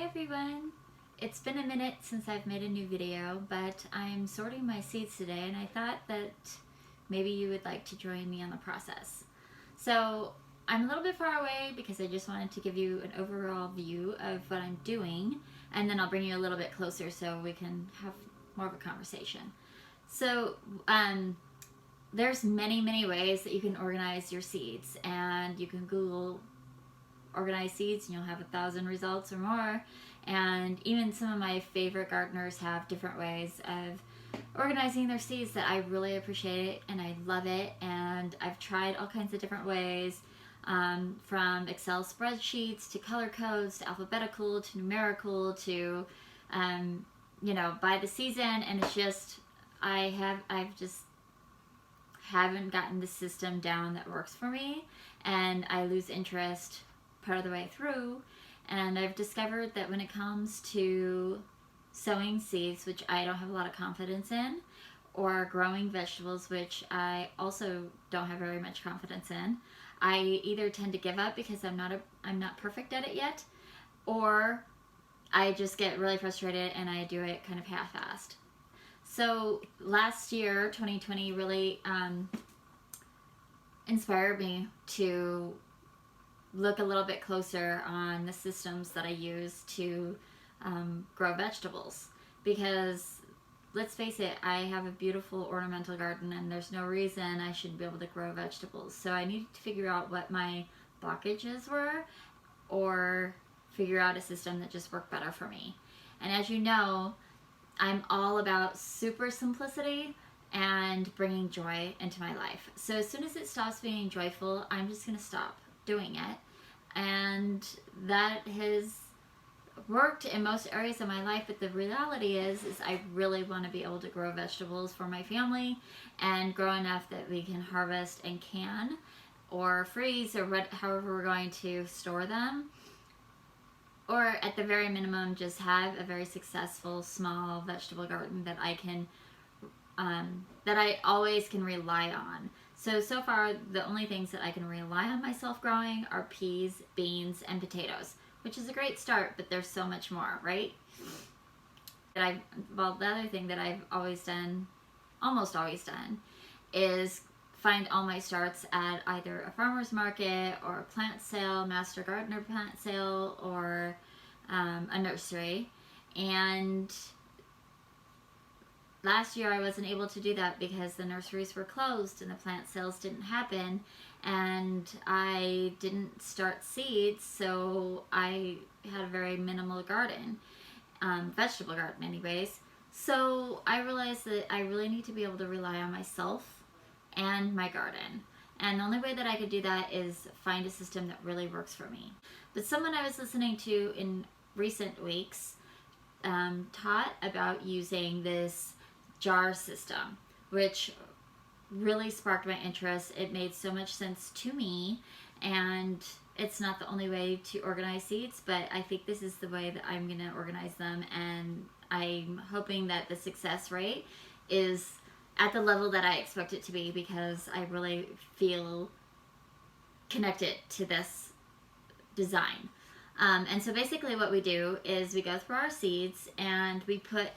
Hi everyone! It's been a minute since I've made a new video, but I'm sorting my seeds today and I thought that maybe you would like to join me on the process. So I'm a little bit far away because I just wanted to give you an overall view of what I'm doing, and then I'll bring you a little bit closer so we can have more of a conversation. So there's many ways that you can organize your seeds, and you can Google organize seeds and you'll have 1,000 results or more. And even some of my favorite gardeners have different ways of organizing their seeds that I really appreciate and I love it. And I've tried all kinds of different ways, from Excel spreadsheets to color codes to alphabetical to numerical to by the season. And it's just I've just haven't gotten the system down that works for me, and I lose interest part of the way through. And I've discovered that when it comes to sowing seeds, which I don't have a lot of confidence in, or growing vegetables, which I also don't have very much confidence in, I either tend to give up because I'm not perfect at it yet, or I just get really frustrated and I do it kind of half-assed. So last year, 2020, really inspired me to look a little bit closer on the systems that I use to grow vegetables, because let's face it, I have a beautiful ornamental garden and there's no reason I shouldn't be able to grow vegetables. So I needed to figure out what my blockages were, or figure out a system that just worked better for me. And as you know, I'm all about super simplicity and bringing joy into my life. So as soon as it stops being joyful, I'm just going to stop doing it. And that has worked in most areas of my life, but the reality is I really want to be able to grow vegetables for my family and grow enough that we can harvest and can, or freeze, or however we're going to store them, or at the very minimum just have a very successful small vegetable garden that I can that I always can rely on. So far, the only things that I can rely on myself growing are peas, beans, and potatoes, which is a great start, but there's so much more, right? The other thing that I've almost always done, is find all my starts at either a farmer's market or a plant sale, Master Gardener plant sale, or a nursery. And last year I wasn't able to do that because the nurseries were closed and the plant sales didn't happen, and I didn't start seeds, so I had a very minimal garden, vegetable garden anyways. So I realized that I really need to be able to rely on myself and my garden. And the only way that I could do that is find a system that really works for me. But someone I was listening to in recent weeks taught about using this jar system, which really sparked my interest. It made so much sense to me, and it's not the only way to organize seeds, but I think this is the way that I'm going to organize them, and I'm hoping that the success rate is at the level that I expect it to be, because I really feel connected to this design. And so basically what we do is we go through our seeds and we put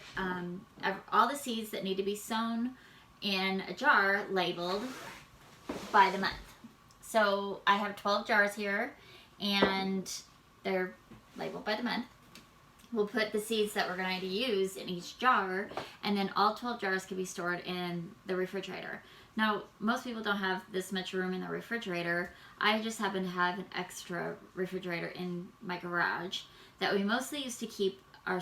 all the seeds that need to be sown in a jar labeled by the month. So I have 12 jars here and they're labeled by the month. We'll put the seeds that we're going to use in each jar, and then all 12 jars can be stored in the refrigerator. Now, most people don't have this much room in the refrigerator. I just happen to have an extra refrigerator in my garage that we mostly used to keep our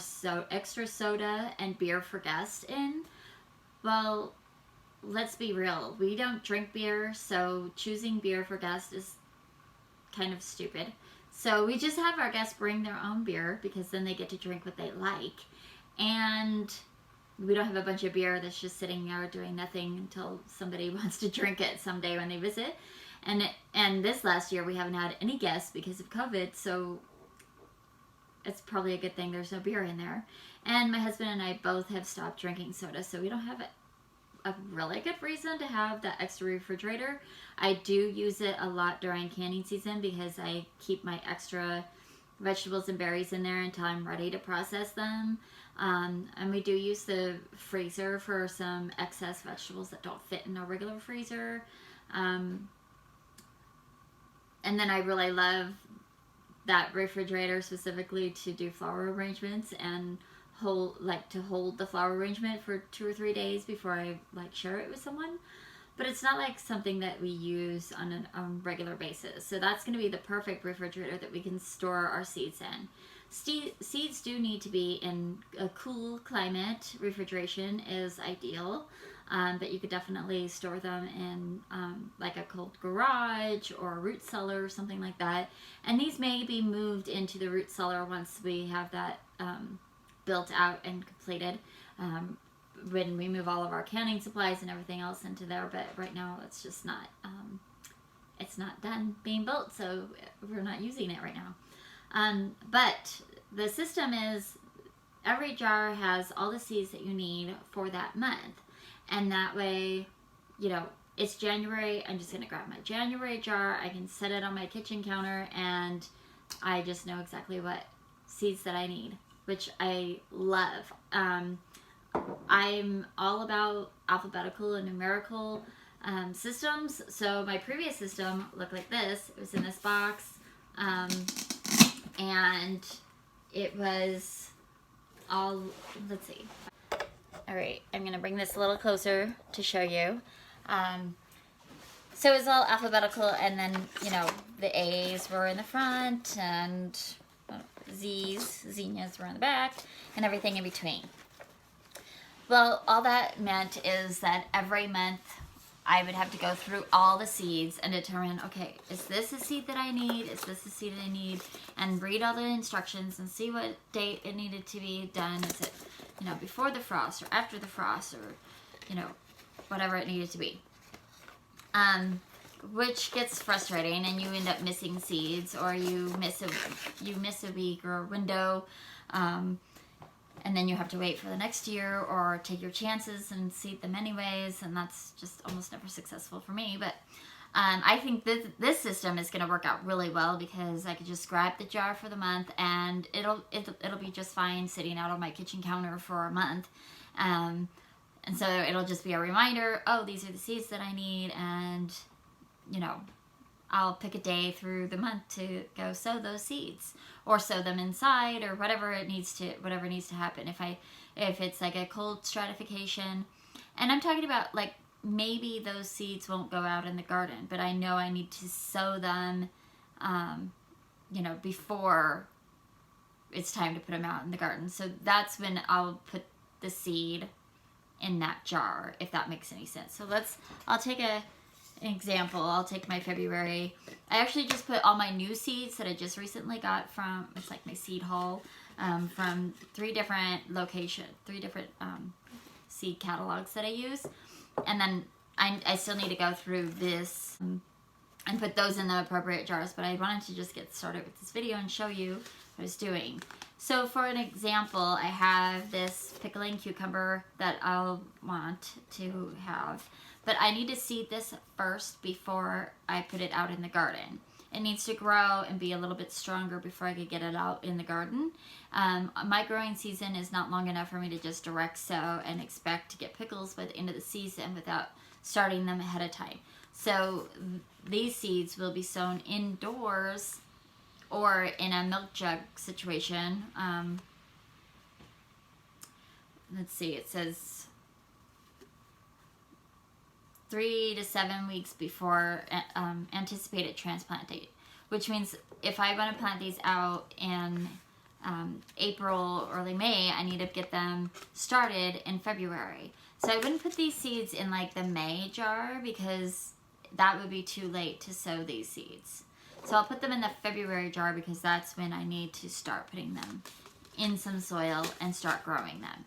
extra soda and beer for guests in. Well, let's be real. We don't drink beer, so choosing beer for guests is kind of stupid. So we just have our guests bring their own beer, because then they get to drink what they like. And we don't have a bunch of beer that's just sitting there doing nothing until somebody wants to drink it someday when they visit. And this last year we haven't had any guests because of COVID, so it's probably a good thing there's no beer in there. And my husband and I both have stopped drinking soda, so we don't have a really good reason to have that extra refrigerator. I do use it a lot during canning season because I keep my extra vegetables and berries in there until I'm ready to process them. And we do use the freezer for some excess vegetables that don't fit in a regular freezer. And then I really love that refrigerator specifically to do flower arrangements and hold the flower arrangement for 2 or 3 days before I share it with someone. But it's not like something that we use on a regular basis. So that's going to be the perfect refrigerator that we can store our seeds in. Seeds do need to be in a cool climate. Refrigeration is ideal. But you could definitely store them in like a cold garage or a root cellar or something like that. And these may be moved into the root cellar once we have that built out and completed. When we move all of our canning supplies and everything else into there, but right now it's just not done being built, so we're not using it right now. But the system is every jar has all the seeds that you need for that month, and that way, you know, it's January, I'm just gonna grab my January jar, I can set it on my kitchen counter, and I just know exactly what seeds that I need, which I love. I'm all about alphabetical and numerical systems. So my previous system looked like this. It was in this box. And it was all, let's see. All right, I'm going to bring this a little closer to show you. So it was all alphabetical, and then, you know, the A's were in the front, and Zinnias were in the back, and everything in between. Well, all that meant is that every month I would have to go through all the seeds and determine, okay, is this a seed that I need? Is this a seed that I need? And read all the instructions and see what date it needed to be done. Is it, you know, before the frost or after the frost, or, you know, whatever it needed to be. Which gets frustrating, and you end up missing seeds, or you miss a week or a window. And then you have to wait for the next year, or take your chances and seed them anyways, and that's just almost never successful for me. But I think this system is going to work out really well, because I could just grab the jar for the month, and it'll be just fine sitting out on my kitchen counter for a month. And so it'll just be a reminder, oh, these are the seeds that I need, and, you know, I'll pick a day through the month to go sow those seeds, or sow them inside, or whatever needs to happen. If it's like a cold stratification, and I'm talking about, like, maybe those seeds won't go out in the garden, but I know I need to sow them, you know, before it's time to put them out in the garden. So that's when I'll put the seed in that jar, if that makes any sense. So I'll take an example. I'll take my February. I actually just put all my new seeds that I just recently got from, it's like my seed haul, from 3 different seed catalogs that I use. And then I still need to go through this and put those in the appropriate jars, but I wanted to just get started with this video and show you what I was doing. So for an example, I have this pickling cucumber that I'll want to have, but I need to seed this first before I put it out in the garden. It needs to grow and be a little bit stronger before I could get it out in the garden. My growing season is not long enough for me to just direct sow and expect to get pickles by the end of the season without starting them ahead of time. So these seeds will be sown indoors or in a milk jug situation. Let's see, it says 3 to 7 weeks before anticipated transplant date, which means if I want to plant these out in April, early May, I need to get them started in February. So I wouldn't put these seeds in like the May jar, because that would be too late to sow these seeds. So I'll put them in the February jar, because that's when I need to start putting them in some soil and start growing them.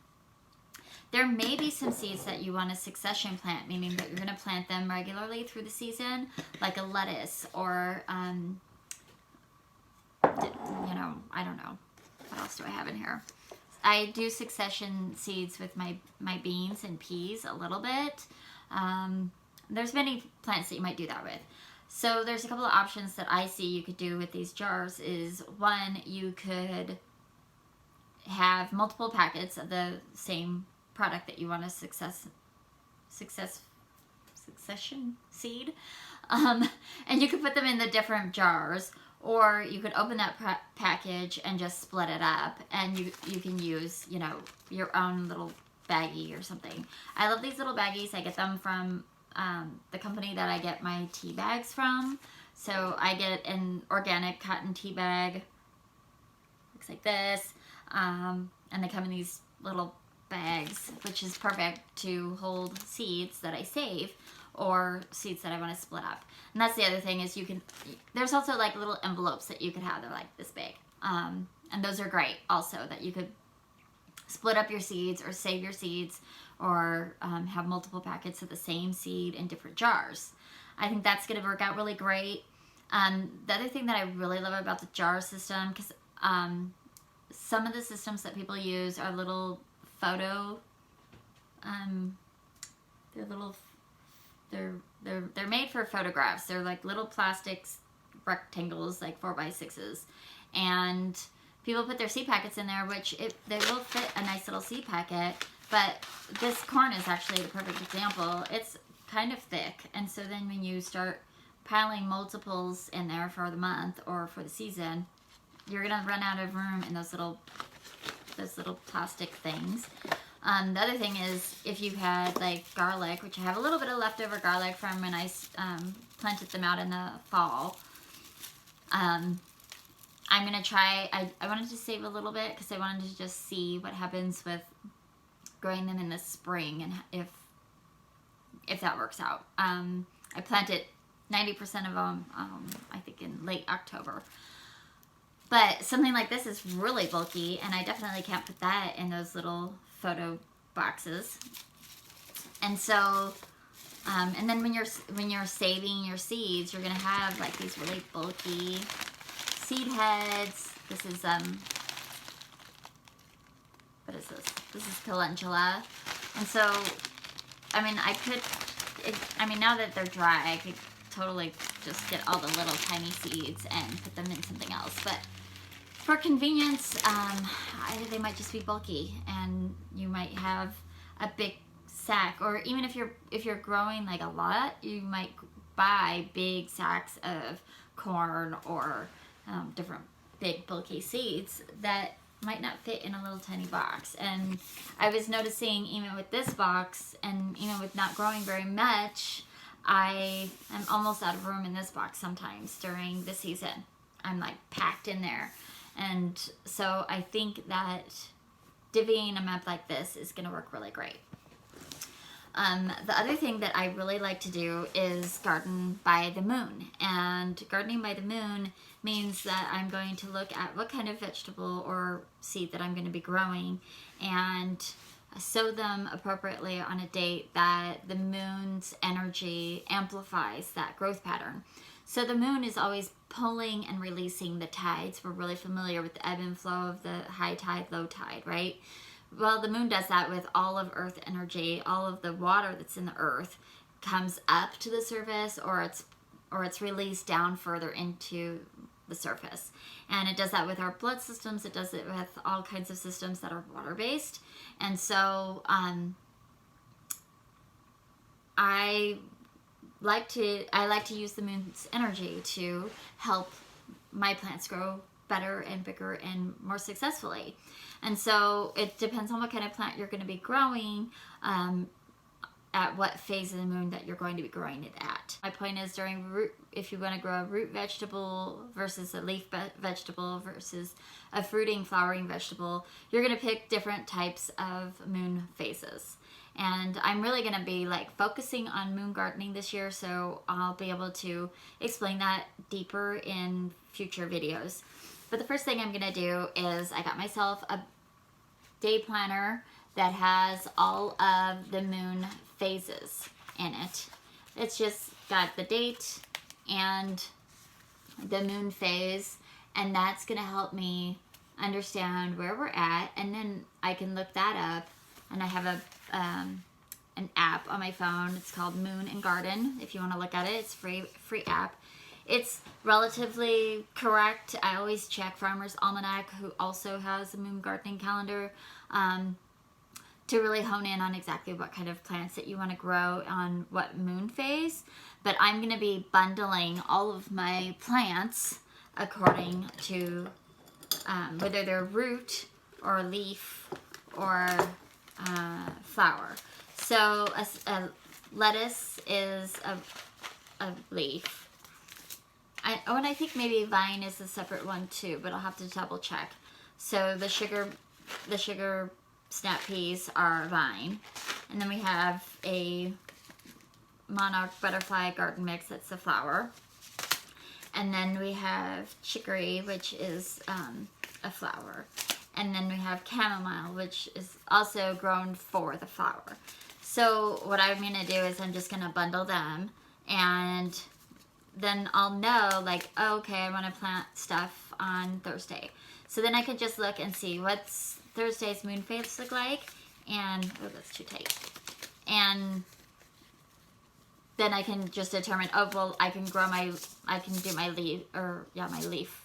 There may be some seeds that you want to succession plant, meaning that you're going to plant them regularly through the season, like a lettuce, or, you know, I don't know. What else do I have in here? I do succession seeds with my beans and peas a little bit. There's many plants that you might do that with. So there's a couple of options that I see you could do with these jars. Is one, you could have multiple packets of the same product that you want to succession seed, and you could put them in the different jars, or you could open that package and just split it up, and you can use, you know, your own little baggie or something. I love these little baggies. I get them from the company that I get my tea bags from. So I get an organic cotton tea bag, looks like this, and they come in these little bags, which is perfect to hold seeds that I save or seeds that I want to split up. And that's the other thing, is you can, there's also like little envelopes that you could have. They're like this big, and those are great also, that you could split up your seeds or save your seeds, or have multiple packets of the same seed in different jars. I think that's going to work out really great. The other thing that I really love about the jar system, because some of the systems that people use are little photo, they're made for photographs. They're like little plastics rectangles, like 4x6s, and people put their seed packets in there, which they will fit a nice little seed packet. But this corn is actually the perfect example. It's kind of thick, and so then when you start piling multiples in there for the month or for the season, you're gonna run out of room in those little plastic things. The other thing is, if you had like garlic, which I have a little bit of leftover garlic from when I planted them out in the fall. I'm gonna try. I wanted to save a little bit because I wanted to just see what happens with growing them in the spring, and if that works out. I planted 90% of them, I think in late October. But something like this is really bulky, and I definitely can't put that in those little photo boxes. And so, and then when you're saving your seeds, you're gonna have like these really bulky seed heads. This is what is this? This is calendula. And so, I mean, now that they're dry, I could totally just get all the little tiny seeds and put them in something else. But for convenience, they might just be bulky, and you might have a big sack, or even if you're growing like a lot, you might buy big sacks of corn or different big bulky seeds that might not fit in a little tiny box. And I was noticing, even with this box, and even with not growing very much, I am almost out of room in this box sometimes during the season. I'm like packed in there. And so I think that divvying them up like this is going to work really great. The other thing that I really like to do is garden by the moon. And gardening by the moon means that I'm going to look at what kind of vegetable or seed that I'm going to be growing and sow them appropriately on a date that the moon's energy amplifies that growth pattern. So the moon is always pulling and releasing the tides. We're really familiar with the ebb and flow of the high tide, low tide, right? Well, the moon does that with all of Earth energy. All of the water that's in the earth comes up to the surface, or it's released down further into the surface. And it does that with our blood systems. It does it with all kinds of systems that are water-based. And so I like to use the moon's energy to help my plants grow better and bigger and more successfully. And so it depends on what kind of plant you're going to be growing, at what phase of the moon that you're going to be growing it at. My point is, if you want to grow a root vegetable versus a leaf vegetable versus a fruiting, flowering vegetable, you're going to pick different types of moon phases. And I'm really going to be like focusing on moon gardening this year, so I'll be able to explain that deeper in future videos. But the first thing I'm going to do is I got myself a day planner that has all of the moon phases in it. It's just got the date and the moon phase, and that's going to help me understand where we're at, and then I can look that up, and I have an app on my phone. It's called Moon and Garden. If you want to look at it, it's free app. It's relatively correct. I always check Farmer's Almanac, who also has a moon gardening calendar, to really hone in on exactly what kind of plants that you want to grow on what moon phase. But I'm going to be bundling all of my plants according to whether they're root or leaf or flower. So a lettuce is a leaf. And I think maybe vine is a separate one too, but I'll have to double check. So the sugar snap peas are vine. And then we have a monarch butterfly garden mix, that's the flower. And then we have chicory, which is a flower. And then we have chamomile, which is also grown for the flower. So what I'm going to do is I'm just going to bundle them, and then I'll know, like, oh, okay, I want to plant stuff on Thursday. So then I could just look and see what's Thursday's moon phase look like, and, oh, that's too tight. And then I can just determine, oh, well, I can do my leaf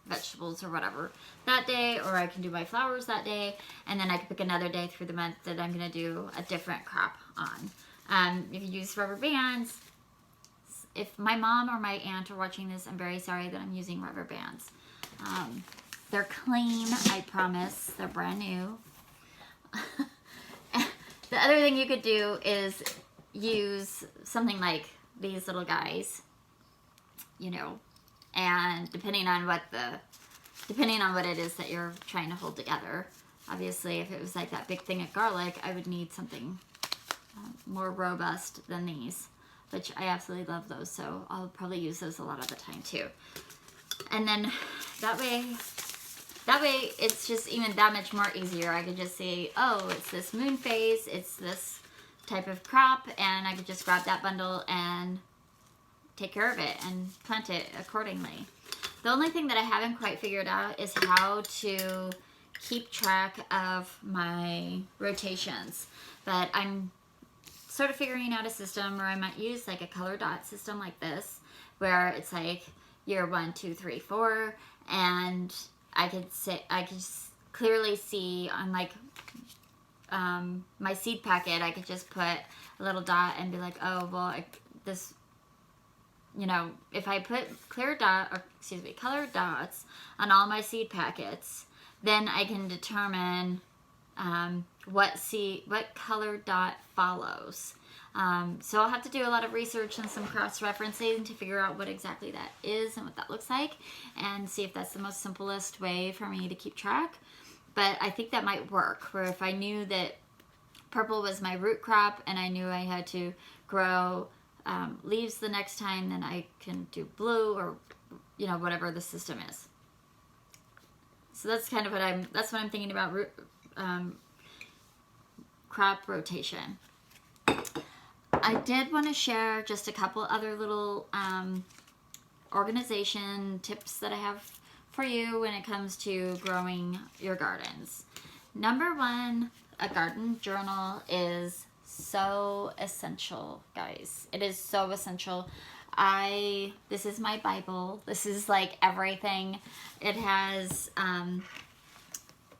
vegetables or whatever that day, or I can do my flowers that day, and then I can pick another day through the month that I'm going to do a different crop on. If you use rubber bands, if my mom or my aunt are watching this, I'm very sorry that I'm using rubber bands. They're clean, I promise. They're brand new. The other thing you could do is use something like these little guys, you know, and depending on what it is that you're trying to hold together. Obviously, if it was like that big thing of garlic, I would need something more robust than these, which I absolutely love those, so I'll probably use those a lot of the time too. And then that way it's just even that much more easier. I could just say, oh, it's this moon phase, it's this type of crop, and I could just grab that bundle and take care of it and plant it accordingly. The only thing that I haven't quite figured out is how to keep track of my rotations, but I'm sort of figuring out a system where I might use like a color dot system like this, where it's like year 1, 2, 3, 4, and I could clearly see on like my seed packet, I could just put a little dot and be like, oh, well, this, you know, if I put color dots on all my seed packets, then I can determine what color dot follows. So I'll have to do a lot of research and some cross-referencing to figure out what exactly that is and what that looks like, and see if that's the most simplest way for me to keep track. But I think that might work, where if I knew that purple was my root crop and I knew I had to grow leaves the next time, then I can do blue, or, you know, whatever the system is. So that's kind of what I'm thinking about crop rotation. I did want to share just a couple other little organization tips that I have for you when it comes to growing your gardens. Number one, a garden journal is so essential, guys. It is so essential. This is my Bible. This is like everything. It has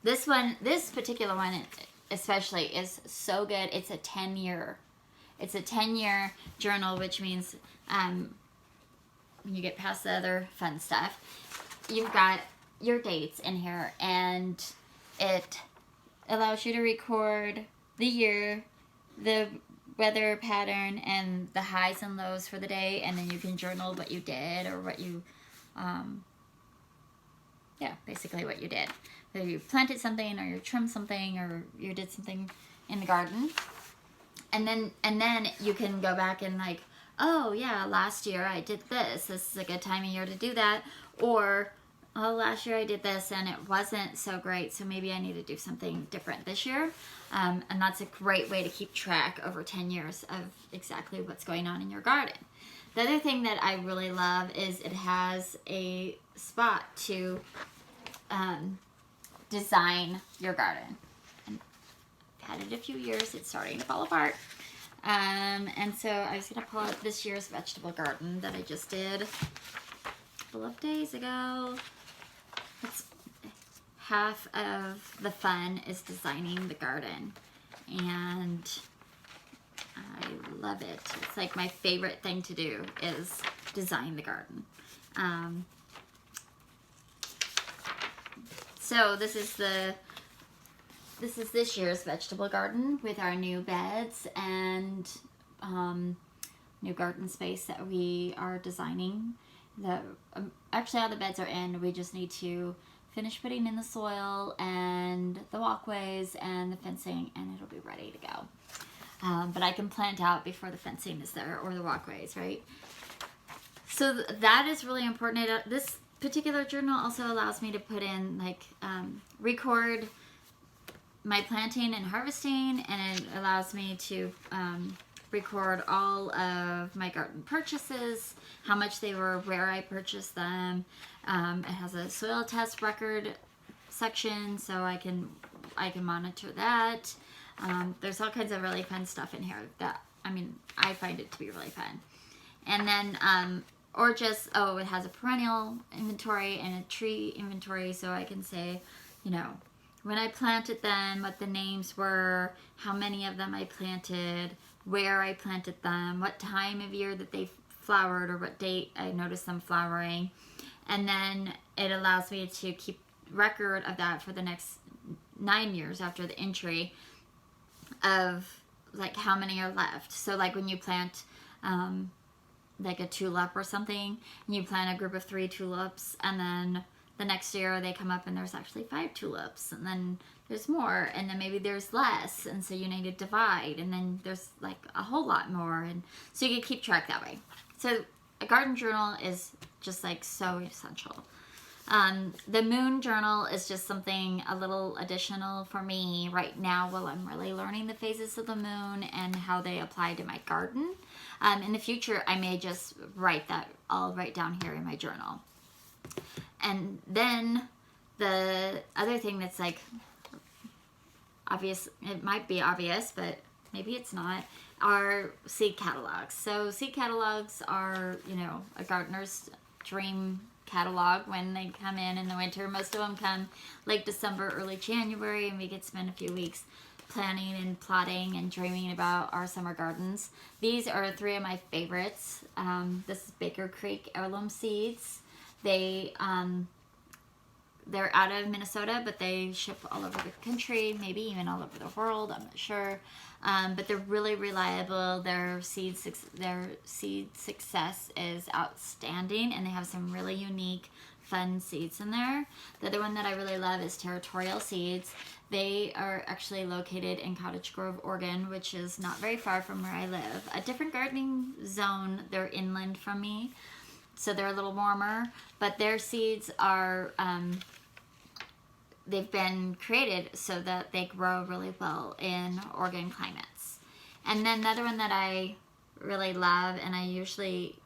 this particular one especially is so good. It's a 10-year journal, which means when you get past the other fun stuff, you've got your dates in here, and it allows you to record the year, the weather pattern, and the highs and lows for the day, and then you can journal what you did, or what you basically what you did, whether you planted something or you trimmed something or you did something in the garden. And then you can go back and like, oh yeah, last year I did this. This is a good time of year to do that. Or, oh, last year I did this and it wasn't so great, so maybe I need to do something different this year. And that's a great way to keep track over 10 years of exactly what's going on in your garden. The other thing that I really love is it has a spot to design your garden. And had it a few years. It's starting to fall apart. And so I was going to pull out this year's vegetable garden that I just did a couple of days ago. It's half of the fun is designing the garden, and I love it. It's like my favorite thing to do is design the garden. So this is this year's vegetable garden with our new beds and new garden space that we are designing. Actually all the beds are in. We just need to finish putting in the soil and the walkways and the fencing, and it'll be ready to go. But I can plant out before the fencing is there or the walkways, right? So that is really important. This particular journal also allows me to put in, like, record my planting and harvesting, and it allows me to record all of my garden purchases, how much they were, where I purchased them. It has a soil test record section, so I can monitor that. There's all kinds of really fun stuff in here that, I mean, I find it to be really fun. And then, or just, it has a perennial inventory and a tree inventory, so I can say, you know, when I planted them, what the names were, how many of them I planted, where I planted them, what time of year that they flowered, or what date I noticed them flowering. And then it allows me to keep record of that for the next 9 years after the entry of, like, how many are left. So, like, when you plant like a tulip or something, and you plant a group of 3 tulips, and then the next year they come up and there's actually 5 tulips, and then there's more, and then maybe there's less, and so you need to divide, and then there's like a whole lot more, and so you can keep track that way. So a garden journal is just like so essential. The moon journal is just something a little additional for me right now while I'm really learning the phases of the moon and how they apply to my garden. In the future, I may just write that all right down here in my journal. And then the other thing that's like obvious, it might be obvious, but maybe it's not, are seed catalogs. So seed catalogs are, you know, a gardener's dream catalog when they come in the winter. Most of them come late December, early January, and we get to spend a few weeks planning and plotting and dreaming about our summer gardens. These are 3 of my favorites. This is Baker Creek Heirloom Seeds. They're out of Minnesota, but they ship all over the country, maybe even all over the world, I'm not sure. But they're really reliable. Their seed success is outstanding, and they have some really unique, fun seeds in there. The other one that I really love is Territorial Seeds. They are actually located in Cottage Grove, Oregon, which is not very far from where I live. A different gardening zone. They're inland from me, so they're a little warmer, but their seeds are, they've been created so that they grow really well in Oregon climates. And then another one that I really love, and I usually,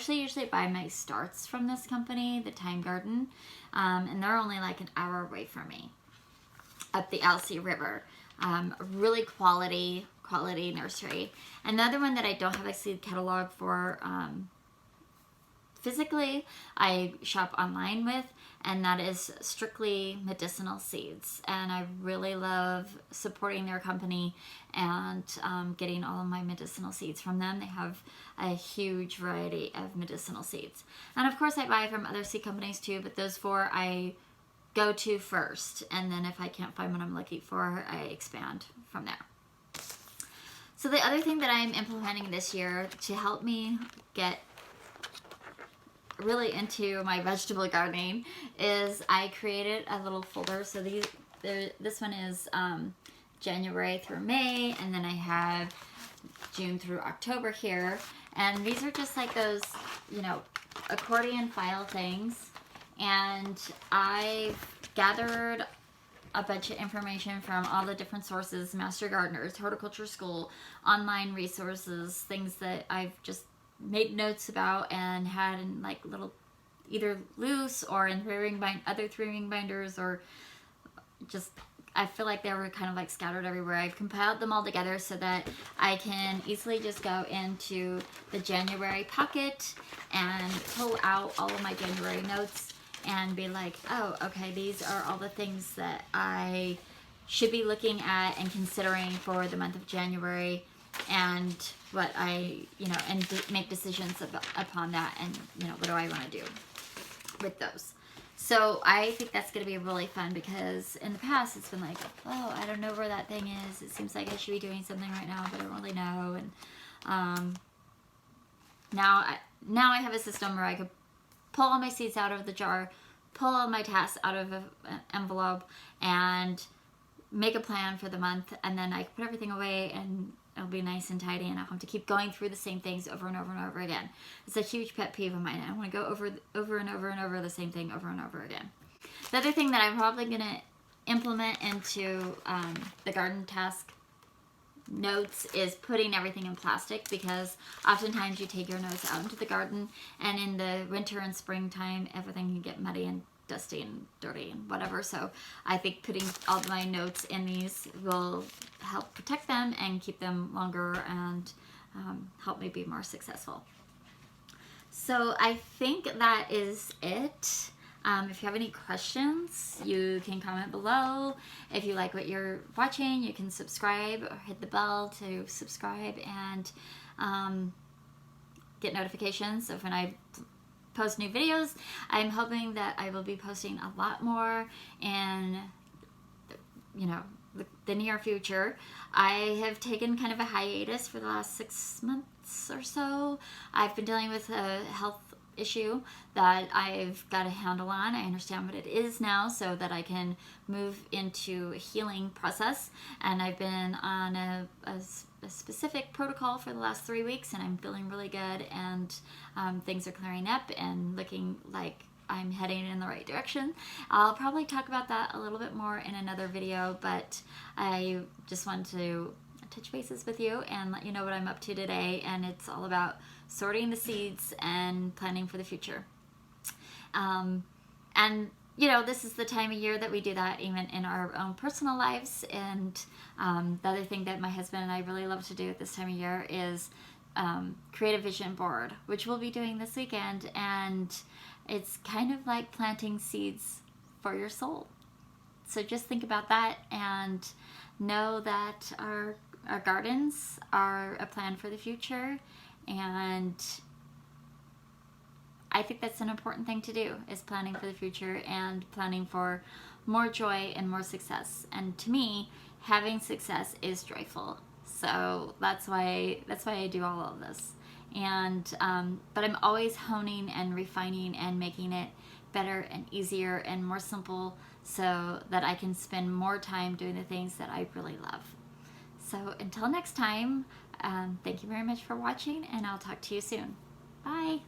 usually buy my starts from this company, the Time Garden, and they're only like an hour away from me, up the Alsea River. Really quality nursery. Another one that I don't have a seed catalog for, physically, I shop online with, and that is Strictly Medicinal Seeds. And I really love supporting their company and getting all of my medicinal seeds from them. They have a huge variety of medicinal seeds. And of course I buy from other seed companies too, but those 4 I go to first. And then if I can't find what I'm looking for, I expand from there. So the other thing that I'm implementing this year to help me get really into my vegetable gardening is I created a little folder. So this one is January through May, and then I have June through October here. And these are just like those, you know, accordion file things. And I've gathered a bunch of information from all the different sources, Master Gardeners, Horticulture School, online resources, things that I've just made notes about and had in like little, either loose or in other 3-ring binders, or just I feel like they were kind of like scattered everywhere. I've compiled them all together so that I can easily just go into the January pocket and pull out all of my January notes and be like, oh, okay, these are all the things that I should be looking at and considering for the month of January, and what I, and make decisions upon that, and, what do I want to do with those. So I think that's going to be really fun, because in the past it's been like, oh, I don't know where that thing is. It seems like I should be doing something right now, but I don't really know. And now I have a system where I could pull all my seeds out of the jar, pull all my tasks out of an envelope, and make a plan for the month, and then I can put everything away, and it'll be nice and tidy, and I don't have to keep going through the same things over and over and over again. It's a huge pet peeve of mine. I want to go over and over and over the same thing over and over again. The other thing that I'm probably going to implement into the garden task notes is putting everything in plastic, because oftentimes you take your notes out into the garden, and in the winter and springtime everything can get muddy and dusty and dirty and whatever. So I think putting all my notes in these will help protect them and keep them longer, and help me be more successful. So I think that is it. If you have any questions, you can comment below. If you like what you're watching, you can subscribe or hit the bell to subscribe and get notifications of when I post new videos. I'm hoping that I will be posting a lot more in, the near future. I have taken kind of a hiatus for the last 6 months or so. I've been dealing with a health issue that I've got a handle on. I understand what it is now, so that I can move into a healing process. And I've been on a specific protocol for the last 3 weeks, and I'm feeling really good, and things are clearing up and looking like I'm heading in the right direction. I'll probably talk about that a little bit more in another video, but I just wanted to touch bases with you and let you know what I'm up to today, and it's all about sorting the seeds and planning for the future. And this is the time of year that we do that, even in our own personal lives. And the other thing that my husband and I really love to do at this time of year is create a vision board, which we'll be doing this weekend. And it's kind of like planting seeds for your soul. So just think about that, and know that our gardens are a plan for the future. And I think that's an important thing to do, is planning for the future and planning for more joy and more success. And to me, having success is joyful. So that's why I do all of this. And but I'm always honing and refining and making it better and easier and more simple, so that I can spend more time doing the things that I really love. So until next time, thank you very much for watching, and I'll talk to you soon. Bye.